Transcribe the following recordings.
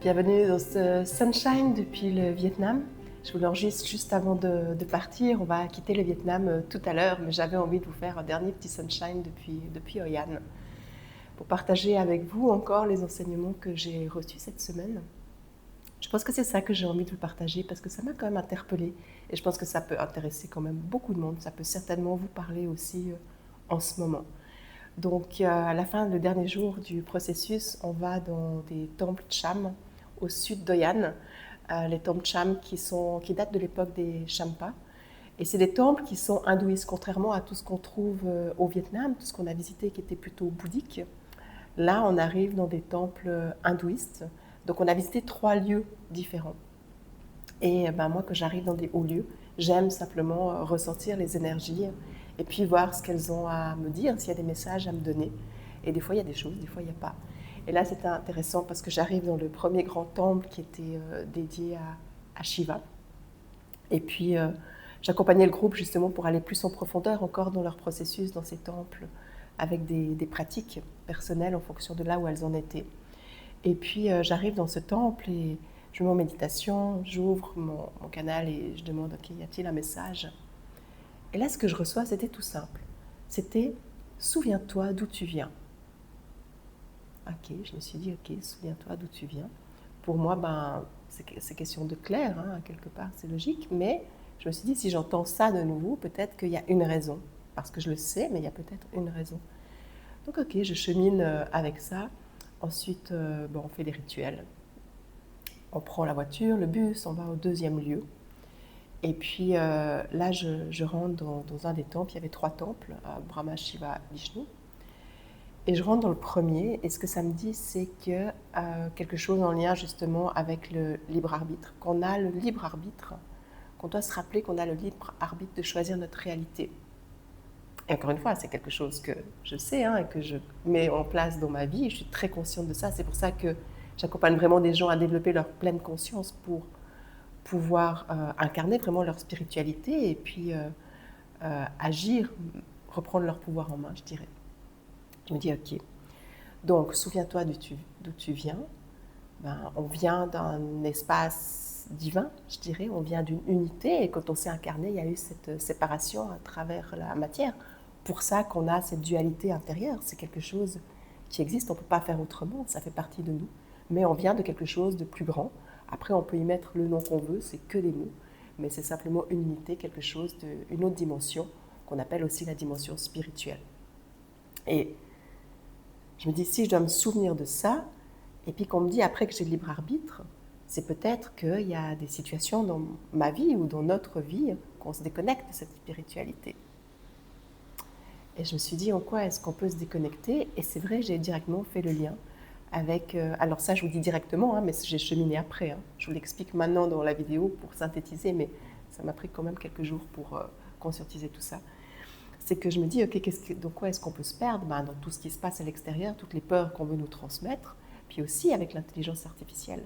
Bienvenue dans ce Sunshine depuis le Vietnam. Je vous l'enregistre juste avant de partir. On va quitter le Vietnam tout à l'heure, mais j'avais envie de vous faire un dernier petit Sunshine depuis Hoi An pour partager avec vous encore les enseignements que j'ai reçus cette semaine. Je pense que c'est ça que j'ai envie de vous partager parce que ça m'a quand même interpellée et je pense que ça peut intéresser quand même beaucoup de monde. Ça peut certainement vous parler aussi en ce moment. Donc, à la fin, le dernier jour du processus, on va dans des temples Cham au sud d'Hoi An. Les temples Cham qui datent de l'époque des Champa. Et c'est des temples qui sont hindouistes, contrairement à tout ce qu'on trouve au Vietnam, tout ce qu'on a visité qui était plutôt bouddhique. Là, on arrive dans des temples hindouistes. Donc, on a visité 3 lieux différents. Et moi, quand j'arrive dans des hauts lieux, j'aime simplement ressentir les énergies et puis voir ce qu'elles ont à me dire, s'il y a des messages à me donner. Et des fois, il y a des choses, des fois, il n'y a pas. Et là, c'était intéressant parce que j'arrive dans le premier grand temple qui était dédié à Shiva. Et puis, j'accompagnais le groupe justement pour aller plus en profondeur encore dans leur processus dans ces temples, avec des pratiques personnelles en fonction de là où elles en étaient. Et puis, j'arrive dans ce temple et je me mets en méditation, j'ouvre mon canal et je demande, ok, y a-t-il un message? Et là, ce que je reçois, c'était tout simple. C'était, souviens-toi d'où tu viens. Ok, je me suis dit, ok, souviens-toi d'où tu viens. Pour moi, c'est question de clair, hein, quelque part, c'est logique, mais je me suis dit, si j'entends ça de nouveau, peut-être qu'il y a une raison. Parce que je le sais, mais il y a peut-être une raison. Donc, ok, je chemine avec ça. Ensuite, on fait les rituels. On prend la voiture, le bus, on va au deuxième lieu. Et puis là, je rentre dans un des temples. Il y avait 3 temples, Brahma, Shiva, Vishnu. Et je rentre dans le premier. Et ce que ça me dit, c'est que quelque chose en lien justement avec le libre arbitre. Qu'on a le libre arbitre, qu'on doit se rappeler qu'on a le libre arbitre de choisir notre réalité. Et encore une fois, c'est quelque chose que je sais et que je mets en place dans ma vie. Et je suis très consciente de ça. C'est pour ça que j'accompagne vraiment des gens à développer leur pleine conscience pour pouvoir incarner vraiment leur spiritualité et puis agir, reprendre leur pouvoir en main, je dirais. Je me dis, ok, donc souviens-toi d'où tu viens. On vient d'un espace divin, je dirais, on vient d'une unité et quand on s'est incarné, il y a eu cette séparation à travers la matière. Pour ça qu'on a cette dualité intérieure, c'est quelque chose qui existe, on ne peut pas faire autrement, ça fait partie de nous, mais on vient de quelque chose de plus grand. Après, on peut y mettre le nom qu'on veut, c'est que des mots, mais c'est simplement une unité, quelque chose une autre dimension qu'on appelle aussi la dimension spirituelle. Et je me dis, si je dois me souvenir de ça, et puis qu'on me dit après que j'ai le libre arbitre, c'est peut-être qu'il y a des situations dans ma vie ou dans notre vie qu'on se déconnecte de cette spiritualité. Et je me suis dit, en quoi est-ce qu'on peut se déconnecter? Et c'est vrai, j'ai directement fait le lien avec... alors ça, je vous dis directement, mais j'ai cheminé après. Je vous l'explique maintenant dans la vidéo pour synthétiser, mais ça m'a pris quand même quelques jours pour conscientiser tout ça. C'est que je me dis, ok, dans quoi est-ce qu'on peut se perdre? Dans tout ce qui se passe à l'extérieur, toutes les peurs qu'on veut nous transmettre, puis aussi avec l'intelligence artificielle.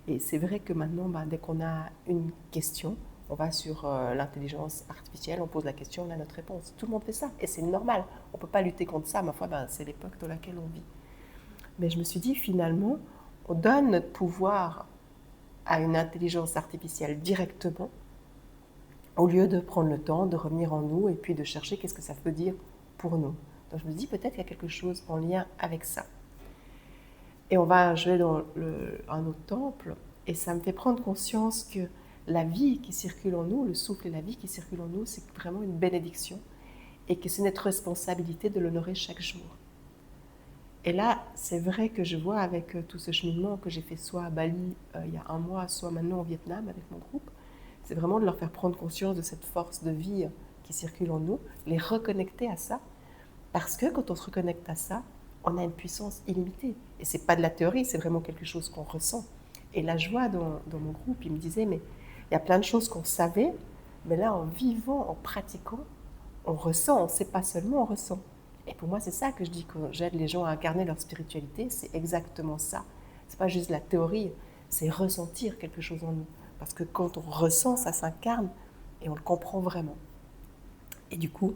Et c'est vrai que maintenant, dès qu'on a une question, on va sur l'intelligence artificielle, on pose la question, on a notre réponse. Tout le monde fait ça, et c'est normal. On ne peut pas lutter contre ça, ma foi, c'est l'époque dans laquelle on vit. Mais je me suis dit, finalement, on donne notre pouvoir à une intelligence artificielle directement, au lieu de prendre le temps de revenir en nous et puis de chercher qu'est-ce que ça veut dire pour nous. Donc je me dis peut-être qu'il y a quelque chose en lien avec ça. Et je vais dans un autre temple et ça me fait prendre conscience que la vie qui circule en nous, le souffle et la vie qui circule en nous, c'est vraiment une bénédiction et que c'est notre responsabilité de l'honorer chaque jour. Et là, c'est vrai que je vois avec tout ce cheminement que j'ai fait soit à Bali il y a un mois, soit maintenant au Vietnam avec mon groupe, c'est vraiment de leur faire prendre conscience de cette force de vie qui circule en nous, les reconnecter à ça, parce que quand on se reconnecte à ça, on a une puissance illimitée. Et c'est pas de la théorie, c'est vraiment quelque chose qu'on ressent. Et la joie dans mon groupe, il me disait, mais il y a plein de choses qu'on savait, mais là, en vivant, en pratiquant, on ressent, on ne sait pas seulement, on ressent. Et pour moi, c'est ça que je dis quand j'aide les gens à incarner leur spiritualité, c'est exactement ça. C'est pas juste la théorie, c'est ressentir quelque chose en nous. Parce que quand on ressent, ça s'incarne et on le comprend vraiment. Et du coup,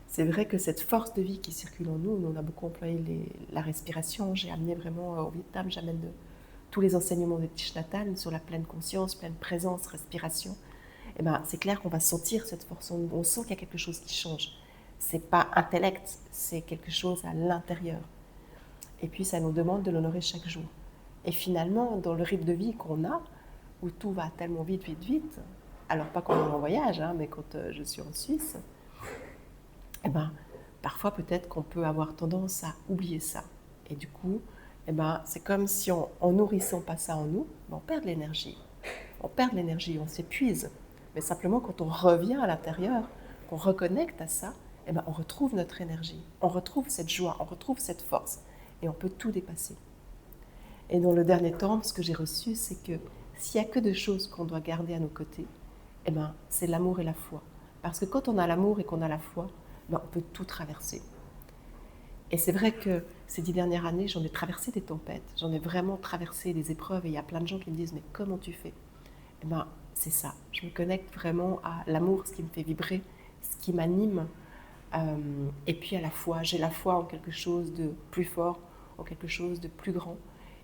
c'est vrai que cette force de vie qui circule en nous, on a beaucoup employé la respiration. J'ai amené vraiment au Vietnam, j'amène tous les enseignements de Thich Nhat Hanh sur la pleine conscience, pleine présence, respiration, eh ben, c'est clair qu'on va sentir cette force en nous. On sent qu'il y a quelque chose qui change. Ce n'est pas intellect, c'est quelque chose à l'intérieur. Et puis ça nous demande de l'honorer chaque jour. Et finalement, dans le rythme de vie qu'on a, où tout va tellement vite, vite, vite, alors pas quand on est en voyage, mais quand je suis en Suisse, eh ben, parfois peut-être qu'on peut avoir tendance à oublier ça. Et du coup, eh ben, c'est comme si en nourrissant pas ça en nous, on perd de l'énergie. On perd de l'énergie, on s'épuise. Mais simplement quand on revient à l'intérieur, qu'on reconnecte à ça, eh ben, on retrouve notre énergie, on retrouve cette joie, on retrouve cette force. Et on peut tout dépasser. Et dans le dernier temps, ce que j'ai reçu, c'est que s'il n'y a que deux choses qu'on doit garder à nos côtés, eh ben, c'est l'amour et la foi. Parce que quand on a l'amour et qu'on a la foi, ben, on peut tout traverser. Et c'est vrai que ces 10 dernières années, j'en ai traversé des tempêtes, j'en ai vraiment traversé des épreuves, et il y a plein de gens qui me disent « mais comment tu fais ?» Eh ben, c'est ça, je me connecte vraiment à l'amour, ce qui me fait vibrer, ce qui m'anime, et puis à la foi. J'ai la foi en quelque chose de plus fort, en quelque chose de plus grand,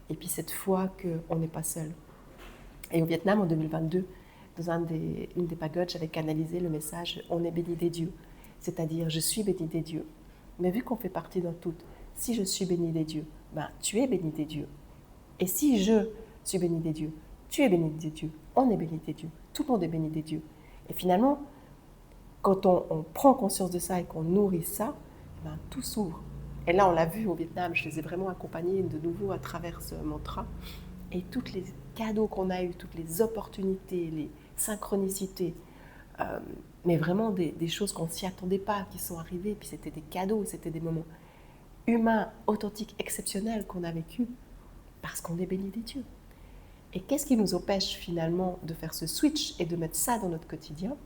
et puis cette foi qu'on n'est pas seul. Et au Vietnam, en 2022, dans une des pagodes, j'avais canalisé le message « On est béni des dieux », c'est-à-dire « Je suis béni des dieux ». Mais vu qu'on fait partie d'un tout, si je suis béni des dieux, ben, tu es béni des dieux. Et si je suis béni des dieux, tu es béni des dieux, on est béni des dieux, tout le monde est béni des dieux. Et finalement, quand on prend conscience de ça et qu'on nourrit ça, ben, tout s'ouvre. Et là, on l'a vu au Vietnam, je les ai vraiment accompagnés de nouveau à travers ce mantra. Et tous les cadeaux qu'on a eus, toutes les opportunités, les synchronicités, mais vraiment des choses qu'on ne s'y attendait pas, qui sont arrivées, puis c'était des cadeaux, c'était des moments humains, authentiques, exceptionnels qu'on a vécu parce qu'on est béni des dieux. Et qu'est-ce qui nous empêche finalement de faire ce switch et de mettre ça dans notre quotidien?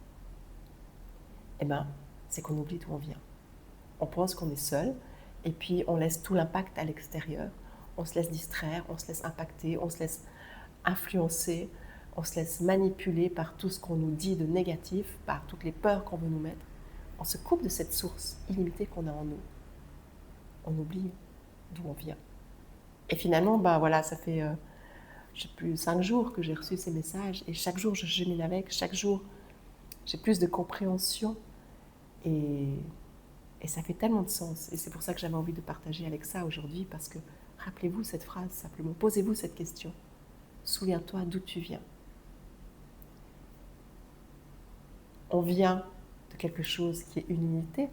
Eh bien, c'est qu'on oublie d'où on vient. On pense qu'on est seul, et puis on laisse tout l'impact à l'extérieur. On se laisse distraire, on se laisse impacter, on se laisse influencer, on se laisse manipuler par tout ce qu'on nous dit de négatif, par toutes les peurs qu'on veut nous mettre. On se coupe de cette source illimitée qu'on a en nous. On oublie d'où on vient. Et finalement, ben voilà, ça fait je sais plus, 5 jours que j'ai reçu ces messages, et chaque jour je chemine avec, chaque jour j'ai plus de compréhension, et ça fait tellement de sens. Et c'est pour ça que j'avais envie de partager avec ça aujourd'hui, parce que rappelez-vous cette phrase simplement, posez-vous cette question. Souviens-toi d'où tu viens. On vient de quelque chose qui est une unité.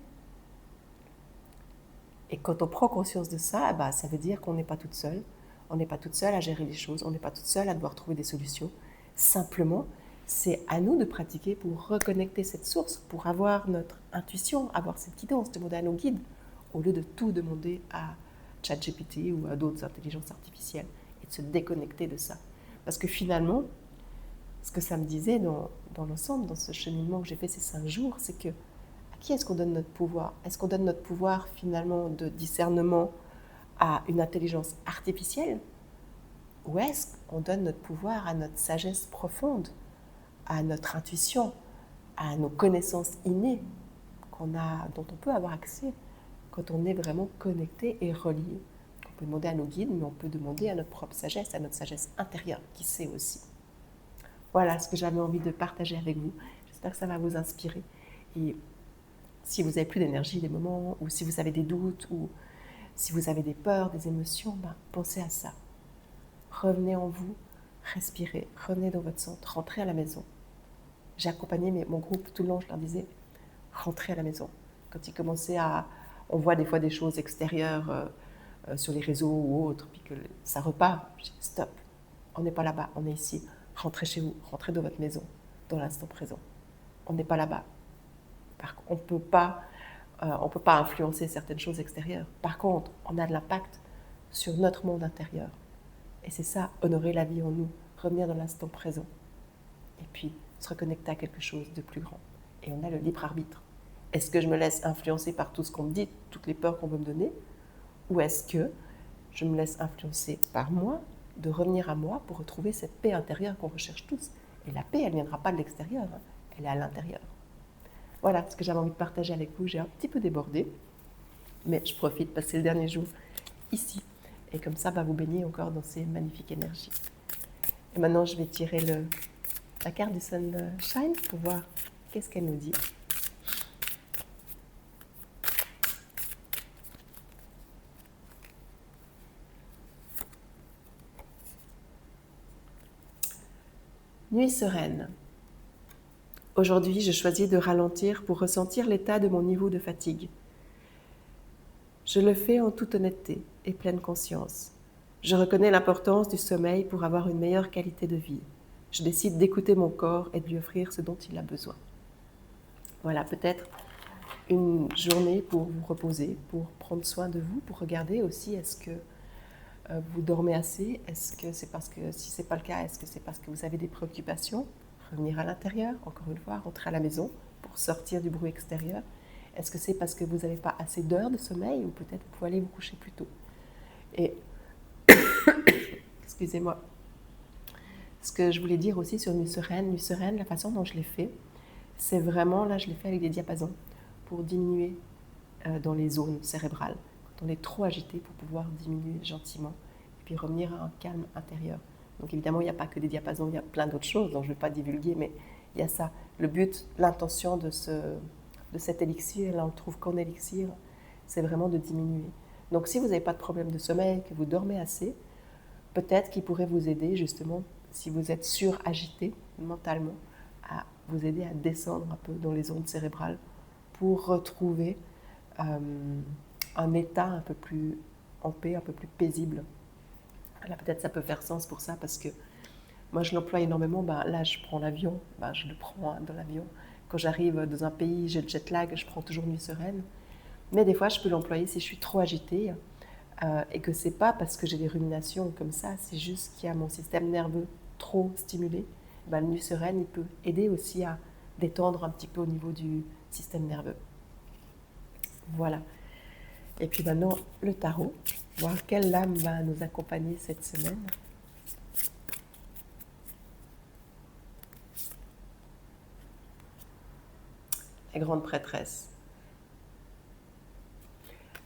Et quand on prend conscience de ça, bah, ça veut dire qu'on n'est pas toute seule. On n'est pas toute seule à gérer les choses, on n'est pas toute seule à devoir trouver des solutions. Simplement, c'est à nous de pratiquer pour reconnecter cette source, pour avoir notre intuition, avoir cette guidance, demander à nos guides, au lieu de tout demander à ChatGPT ou à d'autres intelligences artificielles, et de se déconnecter de ça. Parce que finalement, ce que ça me disait dans l'ensemble, dans ce cheminement que j'ai fait ces 5 jours, c'est que à qui est-ce qu'on donne notre pouvoir? Est-ce qu'on donne notre pouvoir finalement de discernement à une intelligence artificielle, ou est-ce qu'on donne notre pouvoir à notre sagesse profonde, à notre intuition, à nos connaissances innées dont on peut avoir accès quand on est vraiment connecté et relié? On peut demander à nos guides, mais on peut demander à notre propre sagesse, à notre sagesse intérieure, qui sait aussi. Voilà ce que j'avais envie de partager avec vous. J'espère que ça va vous inspirer. Et si vous n'avez plus d'énergie, des moments, ou si vous avez des doutes, ou si vous avez des peurs, des émotions, pensez à ça. Revenez en vous, respirez, revenez dans votre centre, rentrez à la maison. J'ai accompagné mon groupe tout le long, je leur disais, rentrez à la maison. Quand ils commençaient on voit des fois des choses extérieures sur les réseaux ou autres, puis que ça repart, je dis stop, on n'est pas là-bas, on est ici. Rentrez chez vous, rentrez dans votre maison, dans l'instant présent. On n'est pas là-bas. On ne peut pas influencer certaines choses extérieures. Par contre, on a de l'impact sur notre monde intérieur. Et c'est ça, honorer la vie en nous, revenir dans l'instant présent. Et puis, se reconnecter à quelque chose de plus grand. Et on a le libre arbitre. Est-ce que je me laisse influencer par tout ce qu'on me dit, toutes les peurs qu'on veut me donner? Ou est-ce que je me laisse influencer par moi, de revenir à moi pour retrouver cette paix intérieure qu'on recherche tous? Et la paix, elle ne viendra pas de l'extérieur, elle est à l'intérieur. Voilà ce que j'avais envie de partager avec vous. J'ai un petit peu débordé, mais je profite de passer le dernier jour ici Et comme ça, vous baignez encore dans ces magnifiques énergies. Et maintenant, je vais tirer la carte du Sunshine pour voir qu'est-ce qu'elle nous dit. Nuit sereine. Aujourd'hui, je choisis de ralentir pour ressentir l'état de mon niveau de fatigue. Je le fais en toute honnêteté et pleine conscience. Je reconnais l'importance du sommeil pour avoir une meilleure qualité de vie. Je décide d'écouter mon corps et de lui offrir ce dont il a besoin. Voilà, peut-être une journée pour vous reposer, pour prendre soin de vous, pour regarder aussi est-ce que vous dormez assez, est-ce que c'est parce que, si ce n'est pas le cas, est-ce que c'est parce que vous avez des préoccupations? Revenir à l'intérieur, encore une fois, rentrer à la maison pour sortir du bruit extérieur. Est-ce que c'est parce que vous n'avez pas assez d'heures de sommeil ou peut-être vous pouvez aller vous coucher plus tôt? Et, excusez-moi, ce que je voulais dire aussi sur Nuit Sereine, la façon dont je l'ai fait, c'est vraiment, là je l'ai fait avec des diapasons pour diminuer dans les zones cérébrales. Quand on est trop agité, pour pouvoir diminuer gentiment et puis revenir à un calme intérieur. Donc évidemment, il n'y a pas que des diapasons, il y a plein d'autres choses dont je ne vais pas divulguer, mais il y a ça. Le but, l'intention de cet élixir, là on le trouve qu'en élixir, c'est vraiment de diminuer. Donc si vous n'avez pas de problème de sommeil, que vous dormez assez, peut-être qu'il pourrait vous aider justement, si vous êtes suragité mentalement, à vous aider à descendre un peu dans les zones cérébrales pour retrouver un état un peu plus en paix, un peu plus paisible. Là, peut-être ça peut faire sens pour ça, parce que moi, je l'emploie énormément. Là, je prends l'avion, je le prends dans l'avion. Quand j'arrive dans un pays, j'ai le jet lag, je prends toujours Nuit Sereine. Mais des fois, je peux l'employer si je suis trop agitée et que c'est pas parce que j'ai des ruminations comme ça, c'est juste qu'il y a mon système nerveux trop stimulé. Le Nuit Sereine, il peut aider aussi à détendre un petit peu au niveau du système nerveux. Voilà. Et puis maintenant, le tarot, voir quelle lame va nous accompagner cette semaine. La grande prêtresse.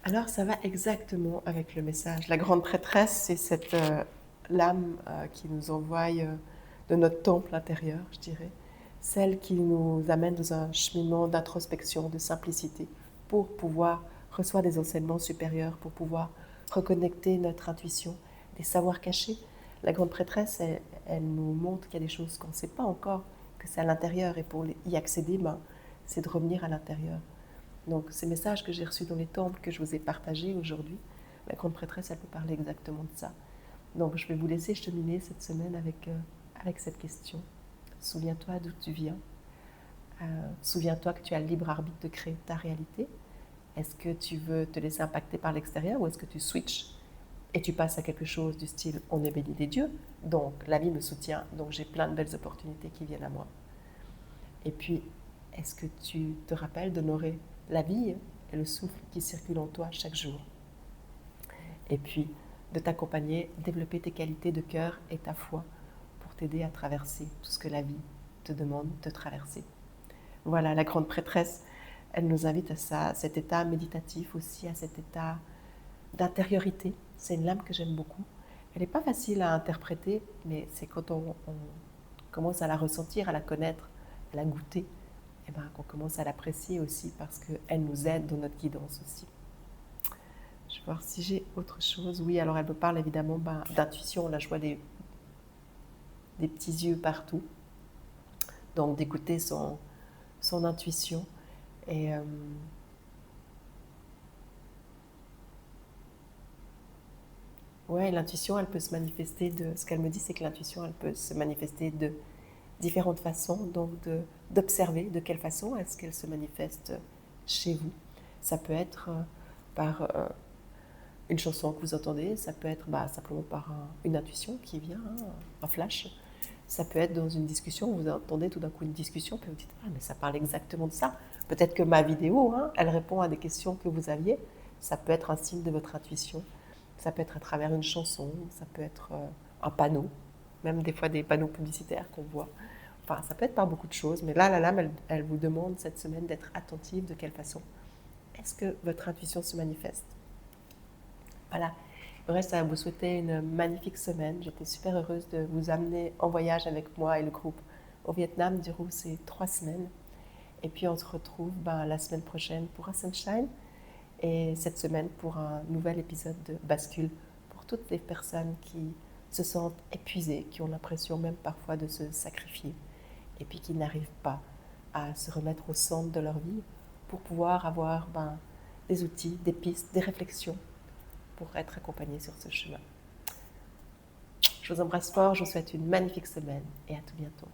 Alors, ça va exactement avec le message. La grande prêtresse, c'est cette lame qui nous envoie de notre temple intérieur, je dirais. Celle qui nous amène dans un cheminement d'introspection, de simplicité, pour pouvoir recevoir des enseignements supérieurs, pour pouvoir reconnecter notre intuition, des savoirs cachés. La grande prêtresse, elle nous montre qu'il y a des choses qu'on ne sait pas encore, que c'est à l'intérieur. Et pour y accéder, c'est de revenir à l'intérieur. Donc ces messages que j'ai reçus dans les temples, que je vous ai partagés aujourd'hui, la grande prêtresse, elle peut parler exactement de ça. Donc je vais vous laisser cheminer cette semaine avec cette question. Souviens-toi d'où tu viens. Souviens-toi que tu as le libre arbitre de créer ta réalité. Est-ce que tu veux te laisser impacter par l'extérieur ou est-ce que tu switches et tu passes à quelque chose du style « on est béni des dieux », donc la vie me soutient, donc j'ai plein de belles opportunités qui viennent à moi. Et puis, est-ce que tu te rappelles d'honorer la vie et le souffle qui circule en toi chaque jour? Et puis, de t'accompagner, développer tes qualités de cœur et ta foi pour t'aider à traverser tout ce que la vie te demande de traverser. Voilà, la grande prêtresse, elle nous invite à ça, à cet état méditatif aussi, à cet état d'intériorité. C'est une lame que j'aime beaucoup. Elle n'est pas facile à interpréter, mais c'est quand on commence à la ressentir, à la connaître, à la goûter, et qu'on commence à l'apprécier aussi parce qu'elle nous aide dans notre guidance aussi. Je vais voir si j'ai autre chose. Oui, alors elle me parle évidemment d'intuition. Là, je vois des petits yeux partout. Donc, d'écouter son intuition. Et l'intuition, elle peut se manifester ce qu'elle me dit, c'est que l'intuition, elle peut se manifester de différentes façons, donc d'observer de quelle façon est-ce qu'elle se manifeste chez vous. Ça peut être par une chanson que vous entendez, ça peut être simplement par une intuition qui vient, un flash. Ça peut être dans une discussion, vous entendez tout d'un coup une discussion, puis vous dites « Ah, mais ça parle exactement de ça ». Peut-être que ma vidéo, elle répond à des questions que vous aviez. Ça peut être un signe de votre intuition. Ça peut être à travers une chanson, ça peut être un panneau, même des fois des panneaux publicitaires qu'on voit. Enfin, ça peut être par beaucoup de choses, mais là, la lame, elle vous demande cette semaine d'être attentive. De quelle façon est-ce que votre intuition se manifeste? Voilà. Le reste à vous souhaiter une magnifique semaine. J'étais super heureuse de vous amener en voyage avec moi et le groupe au Vietnam durant ces 3 semaines. Et puis on se retrouve la semaine prochaine pour un Sunshine et cette semaine pour un nouvel épisode de Bascule pour toutes les personnes qui se sentent épuisées, qui ont l'impression même parfois de se sacrifier et puis qui n'arrivent pas à se remettre au centre de leur vie pour pouvoir avoir des outils, des pistes, des réflexions pour être accompagnés sur ce chemin. Je vous embrasse fort, je vous souhaite une magnifique semaine et à tout bientôt.